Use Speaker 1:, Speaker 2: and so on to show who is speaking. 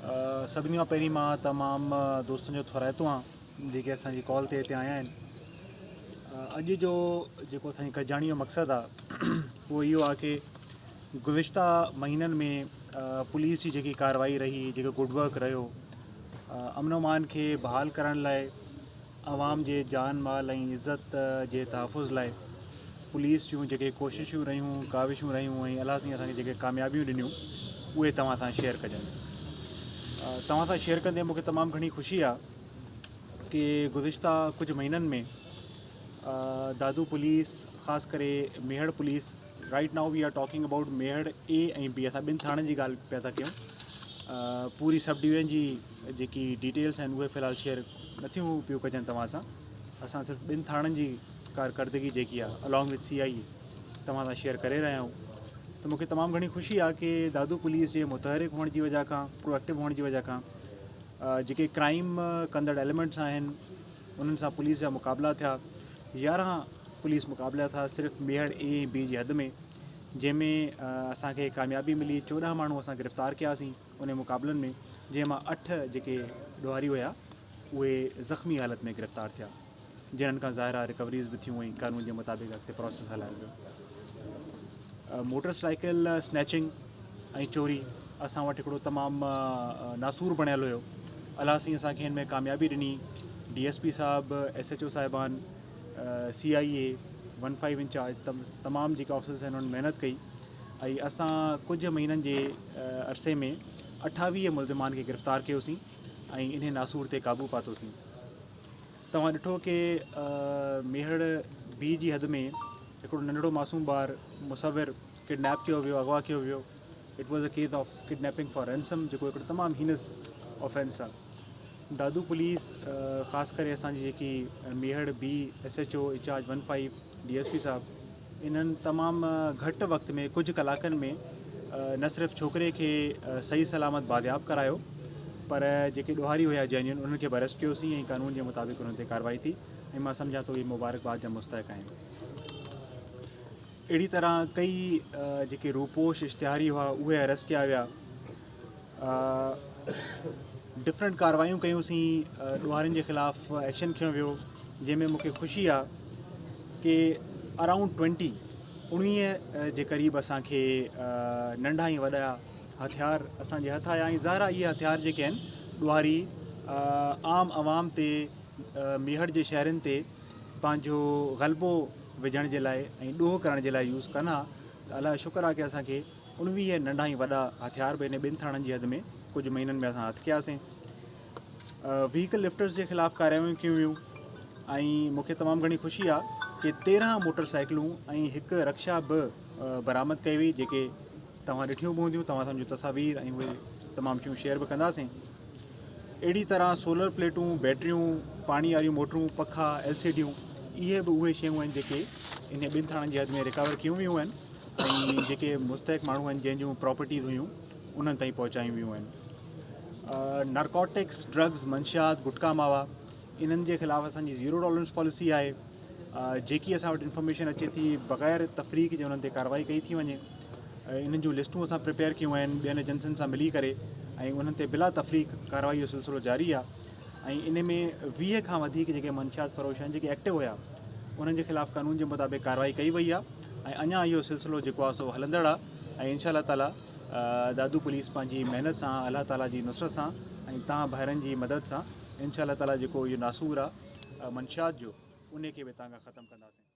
Speaker 1: सभिनी खां पहिरीं मां तमामु दोस्तनि जो थोराइतो आहियां जेके असांजी कॉल ते हिते आया आहिनि। अॼु जो जेको असांजी गॾिजाणी जो मक़सदु आहे उहो इहो आहे कि गुज़िश्ता महीननि में पुलिस जी जेकी कार्रवाई रही, जेको गुड वर्क रहियो, अमन अमान खे बहाल करण लाइ, आवाम जे जान माल ऐं इज़त जे तहफ़ुज़ लाइ पुलिस जूं जेके कोशिशूं रहियूं, काविशूं रहियूं ऐं अलाह साईं असांखे जेके कामयाबियूं ॾिनियूं उहे तव्हां सां शेयर कजनि। तव्हां सां शेयर कंदे मूंखे तमामु घणी ख़ुशी आहे कि गुज़िश्ता कुझु महीननि में दादू पुलिस, ख़ासि करे मेहड़ police, right now we are talking about मेहड़ ए ऐं बी, असां ॿिनि थाणनि जी ॻाल्हि पिया था कयूं। पूरी सब डिवीज़न जी जेकी डिटेल्स आहिनि उहे फ़िलहालु शेयर नथियूं पियूं कजनि तव्हां सां। असां सिर्फ़ु ॿिनि थाणनि जी कारकर्दगी जेकी आहे अलॉन्ग विथ CI तव्हां सां शेयर करे रहिया आहियूं। त मूंखे तमामु घणी ख़ुशी आहे कि दादू पुलिस जे मुतहरिक हुअण जी वजह खां, प्रोएक्टिव हुअण जी वजह खां जेके क्राइम कंदड़ एलिमेंट्स आहिनि उन्हनि सां पुलिस जा मुक़ाबला थिया। 11 पुलिस मुक़ाबला थिया सिर्फ़ु मेहड़ A ऐं B जी हद में, जंहिंमें असांखे कामयाबी मिली। 14 माण्हू असां गिरफ़्तार कयासीं उन मुक़ाबलनि में, जंहिं मां 8 जेके ॾोहारी हुया उहे ज़ख़्मी हालत में गिरफ़्तार थिया, जिन्हनि खां ज़ाहिर रिकवरीज़ बि थियूं ऐं कानून जे मुताबिक़ अॻिते प्रोसेस हलायो वियो। मोटर साइकिल स्नैचिंग ऐं चोरी असां वटि हिकिड़ो तमामु नासूर बणियल हुयो। अलाह साईं असांखे हिन में कामयाबी ॾिनी। DSP साहिबु, SHO साहिबान, CIA 15 इंचार्ज, तमामु जेके ऑफिसर्स आहिनि उन्हनि महिनत कई ऐं असां कुझु महीननि जे अरसे में 28 मुल्ज़िमान खे गिरफ़्तार कयोसीं ऐं इन नासूर ते क़ाबू पातोसीं। तव्हां ॾिठो कि मेहड़ B जी हद में हिकिड़ो नंढड़ो मासूम ॿारु मुसविर किडनैप कयो वियो, अगवा कयो वियो। It was a case of kidnapping for ransom, जेको हिकिड़ो तमामु हीनस ऑफेंस आहे। दादू पुलिस ख़ासि करे असांजी जेकी मेहड़ B SHO इंचार्ज 15 DSP साहिबु, इन्हनि तमामु घटि वक़्त में, कुझु कलाकनि में न सिर्फ़ु छोकिरे खे सही सलामत बादियाब करायो, पर जेके ॾोहारी हुया जेन्युइन उन्हनि खे बि अरेस्ट कयोसीं ऐं कानून जे मुताबिक़ उन्हनि ते कार्रवाई थी ऐं मां सम्झां थो इहे मुबारकबाद जा मुस्तहिक़ आहिनि। अहिड़ी तरह कई जेके रूपोश इश्तिहारी हुआ उहे अरेस्ट कया विया। डिफरेंट कार्रवायूं कयूंसीं, ॾोहारियुनि जे ख़िलाफ़ु एक्शन खयों वियो, जंहिंमें मूंखे ख़ुशी आहे कि अराउंड 19 जे क़रीब असांखे नंढा ऐं वॾा हथियार असांजे हथ आया ऐं ज़ाहिर इहे हथियार जेके आहिनि ॾोहारी आम आवाम ते, मेहड़ जे शहरनि ते पंहिंजो ग़लबो विझण जे लाइ ऐं ॾोह करण जे लाइ यूज़ कनि हा। त अलाह शुक्र आहे कि असांखे 19 नंढा ऐं वॾा हथियार बि इन ॿिनि थाणनि जी हद में कुझु महीननि में असां हथु कयासीं। व्हीकल लिफ्टर्स जे ख़िलाफ़ु कार्रवायूं कयूं वियूं ऐं मूंखे तमामु घणी ख़ुशी आहे कि 13 मोटर साइकिलूं ऐं हिकु रक्षा बि बरामद कई हुई, जेके तव्हां ॾिठियूं बि हूंदियूं। तव्हां सम्झो तस्वीर ऐं उहे तमामु शयूं शेयर बि कंदासीं। अहिड़ी तरह सोलर प्लेटूं, बैटरियूं, पाणी वारियूं मोटरूं, पखा, LCDयूं, इहे बि उहे शयूं आहिनि जेके इन ॿिनि थाणनि जी हद में रिकवर कयूं वियूं आहिनि ऐं जेके मुस्तहिक़ माण्हू आहिनि जंहिंजूं प्रॉपर्टीज़ हुयूं उन्हनि ताईं पहुचायूं वियूं आहिनि। नारकोटिक्स, ड्रग्स, मंशियात, गुटका मावा, इन्हनि जे ख़िलाफ़ु असांजी ज़ीरो टॉलरेंस पॉलिसी आहे। जेकी असां वटि इंफॉर्मेशन अचे थी बग़ैर तफ़रीक़ जे उन्हनि ते कार्रवाई कई थी वञे। इन्हनि जूं लिस्टूं असां प्रिपेयर कयूं आहिनि ॿियनि एजेंसियुनि सां मिली करे ऐं उन्हनि ते बिला तफ़रीक़ कार्रवाई जो सिलसिलो जारी आहे ऐं इन में 20 खां वधीक जेके मंशियात फ़रोश आहिनि जेके एक्टिव हुया उन्हनि जे ख़िलाफ़ु कानून जे मुताबिक़ कार्रवाई कई वई आहे ऐं अञा इहो सिलसिलो जेको आहे सो हलंदड़ आहे ऐं इंशा ताला दादू पुलिस पंहिंजी महिनत सां, अलाह ताला जी नुसरत सां ऐं तव्हां भाइरनि जी मदद सां इंशा ताला जेको इहो नासूर आहे मंशियात जो, उन खे बि तव्हां खां ख़तमु कंदासीं।